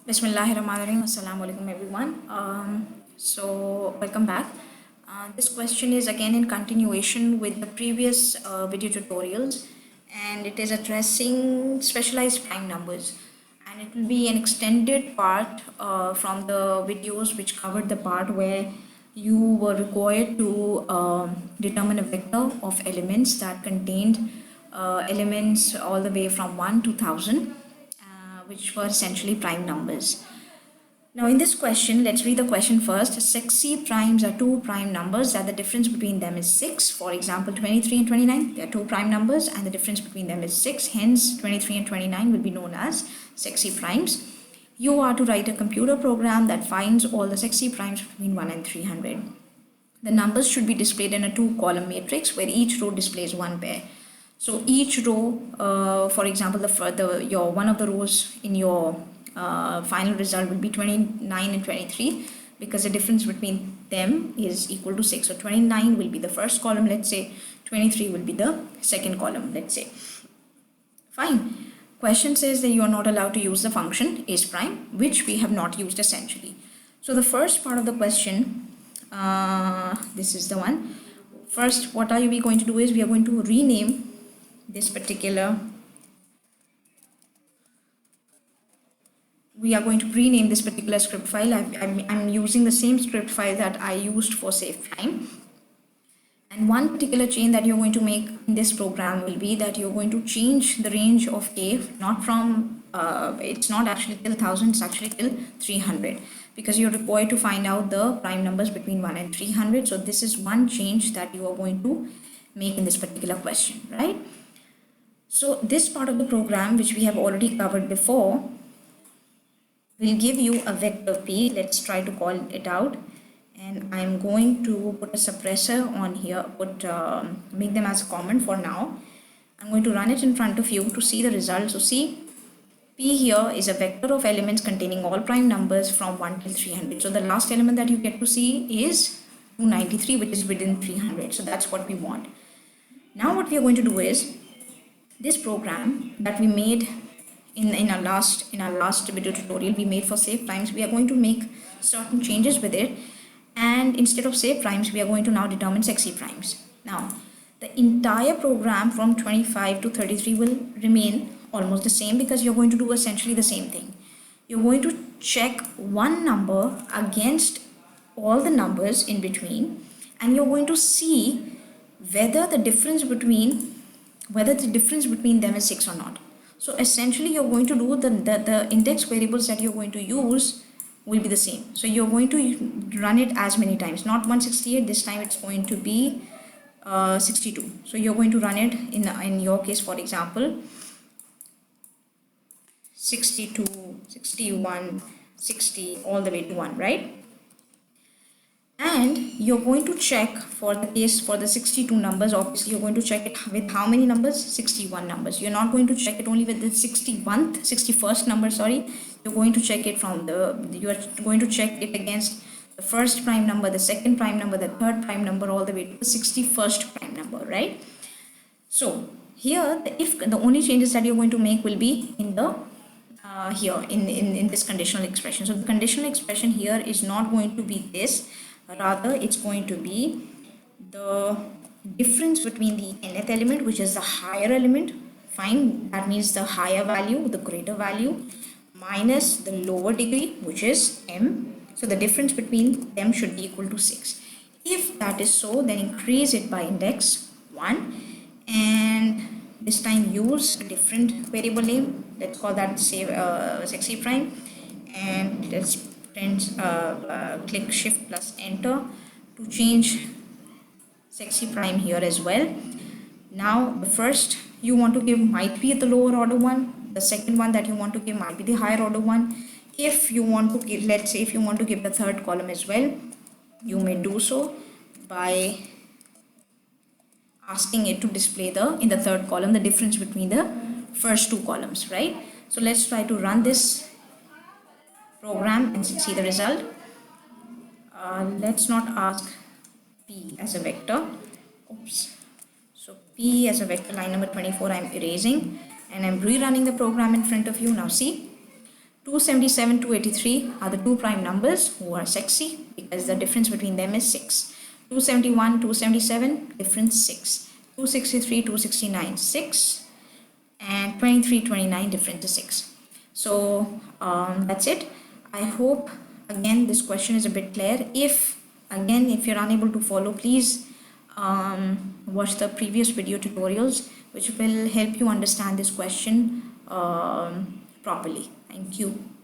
Bismillahirrahmanirrahim. Assalamu alaikum everyone. Welcome back. This question is again in continuation with the previous video tutorials, and it is addressing specialized prime numbers, and it will be an extended part from the videos which covered the part where you were required to determine a vector of elements that contained elements all the way from 1 to 1000, which were essentially prime numbers. Now in this question, let's read the question first. Sexy primes are two prime numbers that the difference between them is 6. For example, 23 and 29, they are two prime numbers and the difference between them is 6. Hence, 23 and 29 will be known as sexy primes. You are to write a computer program that finds all the sexy primes between 1 and 300. The numbers should be displayed in a two-column matrix where each row displays one pair. So each row, for example, your one of the rows in your final result will be 29 and 23, because the difference between them is equal to 6. So 29 will be the first column, let's say. 23 will be the second column, let's say. Fine. Question says that you are not allowed to use the function is prime, which we have not used essentially. So the first part of the question, this is the one. First, what are we going to do is we are going to rename this particular, script file. I'm using the same script file that I used for save prime. And one particular change that you're going to make in this program will be that you're going to change the range of a, not from, it's not actually till 1000, it's actually till 300, because you're required to find out the prime numbers between 1 and 300. So this is one change that you are going to make in this particular question, right? So this part of the program, which we have already covered before, will give you a vector p. Let's try to call it out. And I'm going to put a suppressor on here, make them as a common for now. I'm going to run it in front of you to see the result. So see, P here is a vector of elements containing all prime numbers from 1 till 300. So the last element that you get to see is 293, which is within 300. So that's what we want. Now what we are going to do is, this program that we made in our last video tutorial we made for save primes, we are going to make certain changes with it, and instead of save primes we are going to now determine sexy primes. Now the entire program from 25 to 33 will remain almost the same, because you're going to do essentially the same thing. You're going to check one number against all the numbers in between, and you're going to see whether the difference between them is 6 or not. So essentially you're going to do the index variables that you're going to use will be the same. So you're going to run it as many times, not 168, this time it's going to be 62. So you're going to run it in your case, for example, 62, 61, 60, all the way to 1, right? And you're going to check for the 62 numbers. Obviously you're going to check it with how many numbers? 61 numbers. You're not going to check it only with the 61st number, sorry. You're going to check it against the first prime number, the second prime number, the third prime number, all the way to the 61st prime number, right? So here the only changes that you're going to make will be in the in this conditional expression. So the conditional expression here is not going to be this, rather it's going to be the difference between the nth element, which is the higher element, fine, that means the higher value, the greater value, minus the lower degree, which is m. So the difference between them should be equal to 6. If that is so, then increase it by index 1, and this time use a different variable name. Let's call that sexy prime, and let's click shift plus enter to change sexy prime here as well. Now the first you want to give might be the lower order one, the second one that you want to give might be the higher order one. If you want to give, let's say if you want to give the third column as well, you may do so by asking it to display in the third column the difference between the first two columns, right? So let's try to run this program and see the result. Let's not ask P as a vector. Oops. So P as a vector, line number 24 I'm erasing, and I'm rerunning the program in front of you. Now see, 277, 283 are the two prime numbers who are sexy because the difference between them is 6. 271, 277, difference 6. 263, 269, 6. And 23, 29, difference is 6. So that's it. I hope again this question is a bit clear. If you're unable to follow, please watch the previous video tutorials which will help you understand this question properly. Thank you.